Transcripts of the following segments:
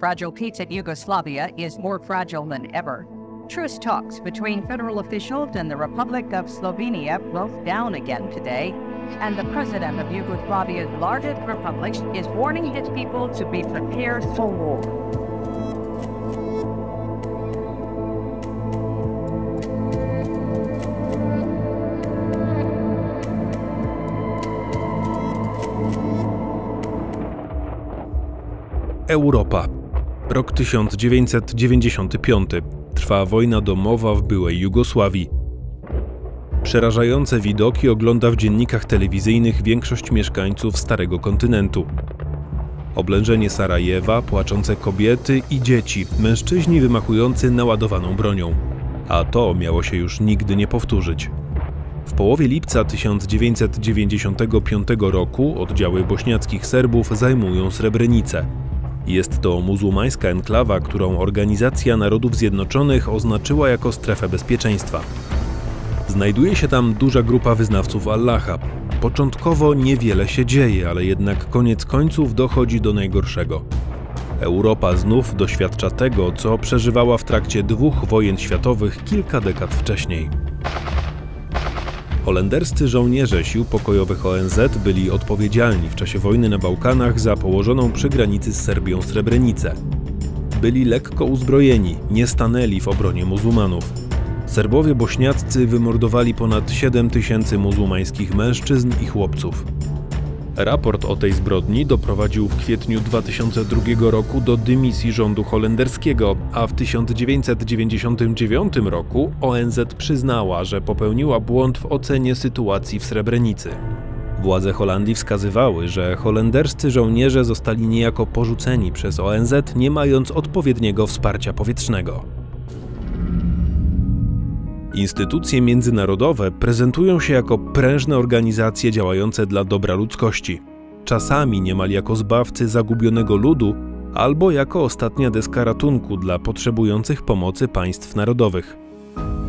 fragile peace in Yugoslavia is more fragile than ever. Truce talks between federal officials and the Republic of Slovenia broke down again today, and the president of Yugoslavia's largest republic is warning his people to be prepared for war. Europa. Rok 1995. Trwa wojna domowa w byłej Jugosławii. Przerażające widoki ogląda w dziennikach telewizyjnych większość mieszkańców Starego Kontynentu. Oblężenie Sarajewa, płaczące kobiety i dzieci, mężczyźni wymachujący naładowaną bronią. A to miało się już nigdy nie powtórzyć. W połowie lipca 1995 roku oddziały bośniackich Serbów zajmują Srebrenicę. Jest to muzułmańska enklawa, którą Organizacja Narodów Zjednoczonych oznaczyła jako strefę bezpieczeństwa. Znajduje się tam duża grupa wyznawców Allaha. Początkowo niewiele się dzieje, ale jednak koniec końców dochodzi do najgorszego. Europa znów doświadcza tego, co przeżywała w trakcie 2 wojen światowych kilka dekad wcześniej. Holenderscy żołnierze sił pokojowych ONZ byli odpowiedzialni w czasie wojny na Bałkanach za położoną przy granicy z Serbią Srebrenicę. Byli lekko uzbrojeni, nie stanęli w obronie muzułmanów. Serbowie bośniaccy wymordowali ponad 7 000 muzułmańskich mężczyzn i chłopców. Raport o tej zbrodni doprowadził w kwietniu 2002 roku do dymisji rządu holenderskiego, a w 1999 roku ONZ przyznała, że popełniła błąd w ocenie sytuacji w Srebrenicy. Władze Holandii wskazywały, że holenderscy żołnierze zostali niejako porzuceni przez ONZ, nie mając odpowiedniego wsparcia powietrznego. Instytucje międzynarodowe prezentują się jako prężne organizacje działające dla dobra ludzkości. Czasami niemal jako zbawcy zagubionego ludu albo jako ostatnia deska ratunku dla potrzebujących pomocy państw narodowych.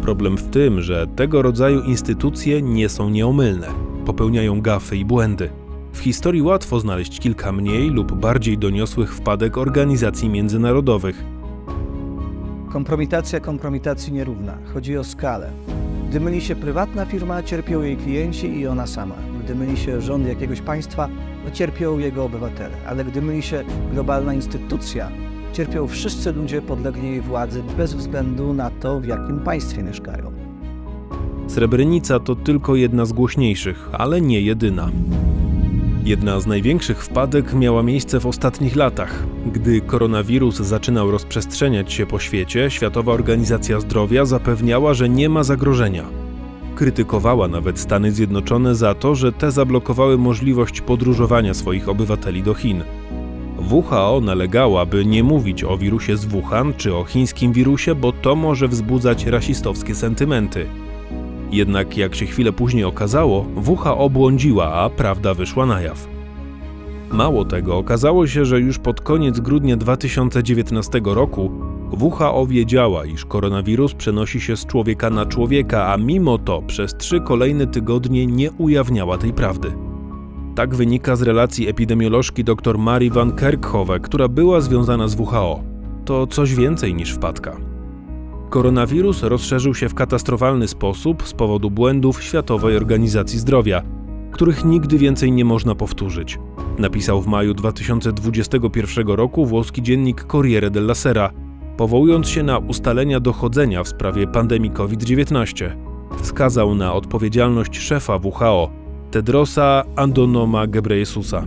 Problem w tym, że tego rodzaju instytucje nie są nieomylne, popełniają gafy i błędy. W historii łatwo znaleźć kilka mniej lub bardziej doniosłych wpadek organizacji międzynarodowych. Kompromitacja kompromitacji nierówna. Chodzi o skalę. Gdy myli się prywatna firma, cierpią jej klienci i ona sama. Gdy myli się rząd jakiegoś państwa, cierpią jego obywatele. Ale gdy myli się globalna instytucja, cierpią wszyscy ludzie podlegli jej władzy bez względu na to, w jakim państwie mieszkają. Srebrenica to tylko jedna z głośniejszych, ale nie jedyna. Jedna z największych wpadek miała miejsce w ostatnich latach. Gdy koronawirus zaczynał rozprzestrzeniać się po świecie, Światowa Organizacja Zdrowia zapewniała, że nie ma zagrożenia. Krytykowała nawet Stany Zjednoczone za to, że te zablokowały możliwość podróżowania swoich obywateli do Chin. WHO nalegała, by nie mówić o wirusie z Wuhan czy o chińskim wirusie, bo to może wzbudzać rasistowskie sentymenty. Jednak jak się chwilę później okazało, WHO błądziła, a prawda wyszła na jaw. Mało tego, okazało się, że już pod koniec grudnia 2019 roku WHO wiedziała, iż koronawirus przenosi się z człowieka na człowieka, a mimo to przez 3 kolejne tygodnie nie ujawniała tej prawdy. Tak wynika z relacji epidemiolożki dr Marii van Kerkhove, która była związana z WHO. To coś więcej niż wpadka. Koronawirus rozszerzył się w katastrofalny sposób z powodu błędów Światowej Organizacji Zdrowia, których nigdy więcej nie można powtórzyć, napisał w maju 2021 roku włoski dziennik Corriere della Sera, powołując się na ustalenia dochodzenia w sprawie pandemii COVID-19. Wskazał na odpowiedzialność szefa WHO, Tedrosa Adhanoma Ghebreyesusa.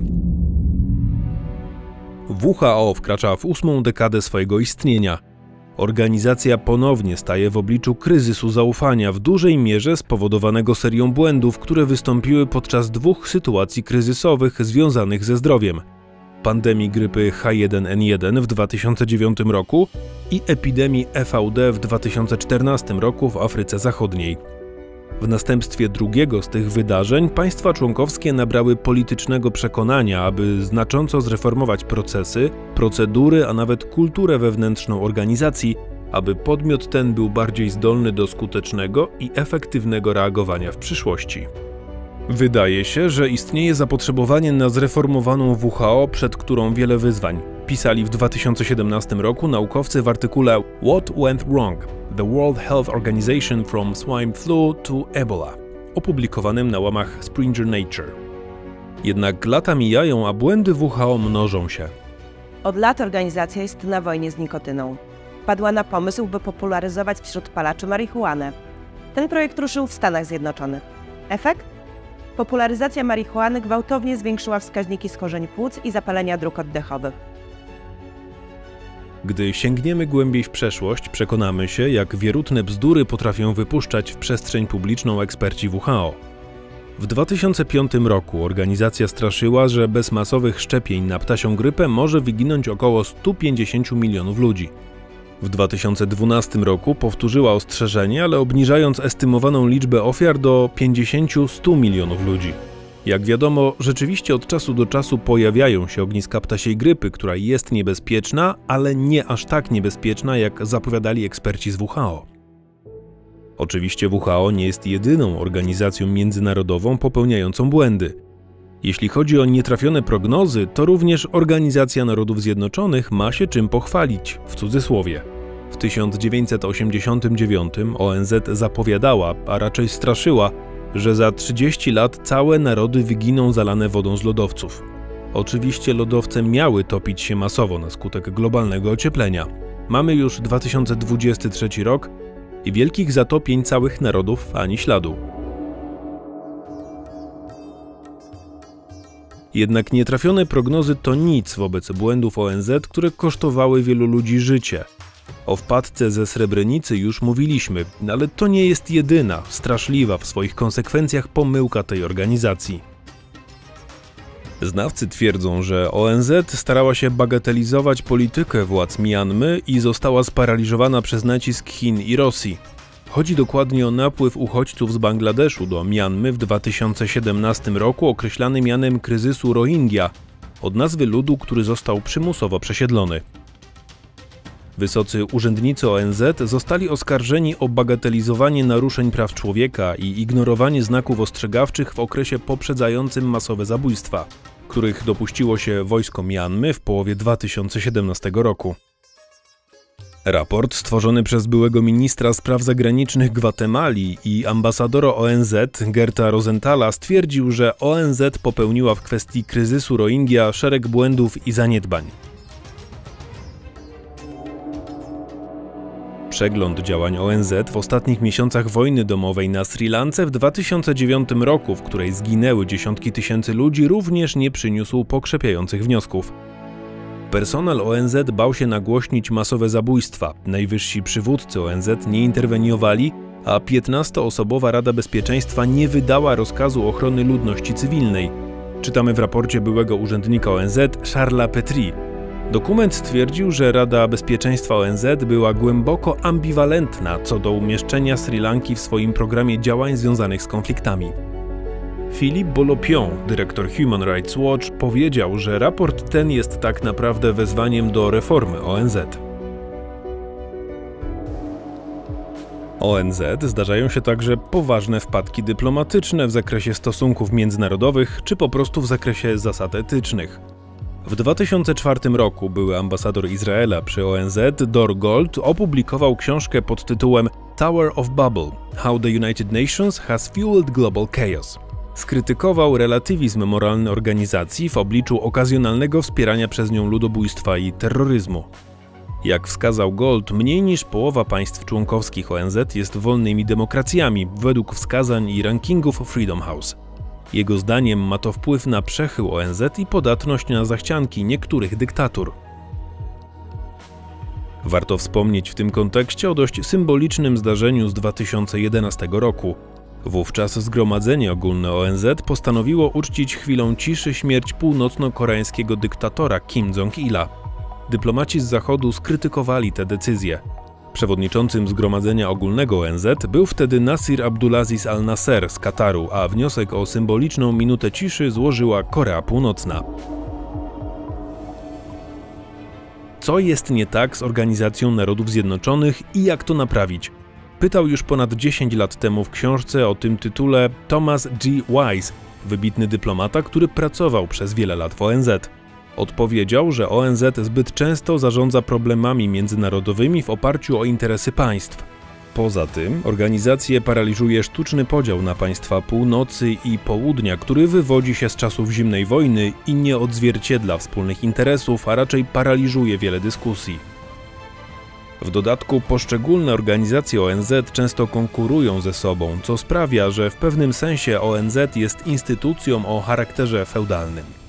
WHO wkracza w 8. dekadę swojego istnienia. Organizacja ponownie staje w obliczu kryzysu zaufania, w dużej mierze spowodowanego serią błędów, które wystąpiły podczas 2 sytuacji kryzysowych związanych ze zdrowiem: pandemii grypy H1N1 w 2009 roku i epidemii EVD w 2014 roku w Afryce Zachodniej. W następstwie drugiego z tych wydarzeń państwa członkowskie nabrały politycznego przekonania, aby znacząco zreformować procesy, procedury, a nawet kulturę wewnętrzną organizacji, aby podmiot ten był bardziej zdolny do skutecznego i efektywnego reagowania w przyszłości. Wydaje się, że istnieje zapotrzebowanie na zreformowaną WHO, przed którą wiele wyzwań. pisali w 2017 roku naukowcy w artykule What Went Wrong? The World Health Organization from Swine Flu to Ebola, opublikowanym na łamach Springer Nature. Jednak lata mijają, a błędy WHO mnożą się. Od lat organizacja jest na wojnie z nikotyną. Wpadła na pomysł, by popularyzować wśród palaczy marihuanę. Ten projekt ruszył w Stanach Zjednoczonych. Efekt? Popularyzacja marihuany gwałtownie zwiększyła wskaźniki schorzeń płuc i zapalenia dróg oddechowych. Gdy sięgniemy głębiej w przeszłość, przekonamy się, jak wierutne bzdury potrafią wypuszczać w przestrzeń publiczną eksperci WHO. W 2005 roku organizacja straszyła, że bez masowych szczepień na ptasią grypę może wyginąć około 150 milionów ludzi. W 2012 roku powtórzyła ostrzeżenie, ale obniżając estymowaną liczbę ofiar do 50–100 milionów ludzi. Jak wiadomo, rzeczywiście od czasu do czasu pojawiają się ogniska ptasiej grypy, która jest niebezpieczna, ale nie aż tak niebezpieczna, jak zapowiadali eksperci z WHO. Oczywiście WHO nie jest jedyną organizacją międzynarodową popełniającą błędy. Jeśli chodzi o nietrafione prognozy, to również Organizacja Narodów Zjednoczonych ma się czym pochwalić, w cudzysłowie. W 1989 ONZ zapowiadała, a raczej straszyła, że za 30 lat całe narody wyginą zalane wodą z lodowców. Oczywiście lodowce miały topić się masowo na skutek globalnego ocieplenia. Mamy już 2023 rok i wielkich zatopień całych narodów ani śladu. Jednak nietrafione prognozy to nic wobec błędów ONZ, które kosztowały wielu ludzi życie. O wpadce ze Srebrenicy już mówiliśmy, ale to nie jest jedyna, straszliwa w swoich konsekwencjach pomyłka tej organizacji. Znawcy twierdzą, że ONZ starała się bagatelizować politykę władz Mjanmy i została sparaliżowana przez nacisk Chin i Rosji. Chodzi dokładnie o napływ uchodźców z Bangladeszu do Mjanmy w 2017 roku, określany mianem kryzysu Rohingya, od nazwy ludu, który został przymusowo przesiedlony. Wysocy urzędnicy ONZ zostali oskarżeni o bagatelizowanie naruszeń praw człowieka i ignorowanie znaków ostrzegawczych w okresie poprzedzającym masowe zabójstwa, których dopuściło się wojsko Mjanmy w połowie 2017 roku. Raport stworzony przez byłego ministra spraw zagranicznych Gwatemali i ambasadora ONZ Gerta Rosenthala stwierdził, że ONZ popełniła w kwestii kryzysu Rohingya szereg błędów i zaniedbań. Przegląd działań ONZ w ostatnich miesiącach wojny domowej na Sri Lance w 2009 roku, w której zginęły dziesiątki tysięcy ludzi, również nie przyniósł pokrzepiających wniosków. Personel ONZ bał się nagłośnić masowe zabójstwa, najwyżsi przywódcy ONZ nie interweniowali, a 15-osobowa Rada Bezpieczeństwa nie wydała rozkazu ochrony ludności cywilnej. Czytamy w raporcie byłego urzędnika ONZ Charlesa Petrie. Dokument stwierdził, że Rada Bezpieczeństwa ONZ była głęboko ambiwalentna co do umieszczenia Sri Lanki w swoim programie działań związanych z konfliktami. Philippe Bolopion, dyrektor Human Rights Watch, powiedział, że raport ten jest tak naprawdę wezwaniem do reformy ONZ. ONZ zdarzają się także poważne wpadki dyplomatyczne w zakresie stosunków międzynarodowych czy po prostu w zakresie zasad etycznych. W 2004 roku były ambasador Izraela przy ONZ Dor Gold opublikował książkę pod tytułem Tower of Babel – How the United Nations has fueled global chaos. Skrytykował relatywizm moralny organizacji w obliczu okazjonalnego wspierania przez nią ludobójstwa i terroryzmu. Jak wskazał Gold, mniej niż połowa państw członkowskich ONZ jest wolnymi demokracjami według wskazań i rankingów Freedom House. Jego zdaniem ma to wpływ na przechył ONZ i podatność na zachcianki niektórych dyktatur. Warto wspomnieć w tym kontekście o dość symbolicznym zdarzeniu z 2011 roku. Wówczas Zgromadzenie Ogólne ONZ postanowiło uczcić chwilą ciszy śmierć północno-koreańskiego dyktatora Kim Jong-ila. Dyplomaci z Zachodu skrytykowali tę decyzję. Przewodniczącym Zgromadzenia Ogólnego ONZ był wtedy Nasir Abdulaziz Al-Nasser z Kataru, a wniosek o symboliczną minutę ciszy złożyła Korea Północna. Co jest nie tak z Organizacją Narodów Zjednoczonych i jak to naprawić? Pytał już ponad 10 lat temu w książce o tym tytule Thomas G. Wise, wybitny dyplomata, który pracował przez wiele lat w ONZ. Odpowiedział, że ONZ zbyt często zarządza problemami międzynarodowymi w oparciu o interesy państw. Poza tym organizację paraliżuje sztuczny podział na państwa północy i południa, który wywodzi się z czasów zimnej wojny i nie odzwierciedla wspólnych interesów, a raczej paraliżuje wiele dyskusji. W dodatku poszczególne organizacje ONZ często konkurują ze sobą, co sprawia, że w pewnym sensie ONZ jest instytucją o charakterze feudalnym.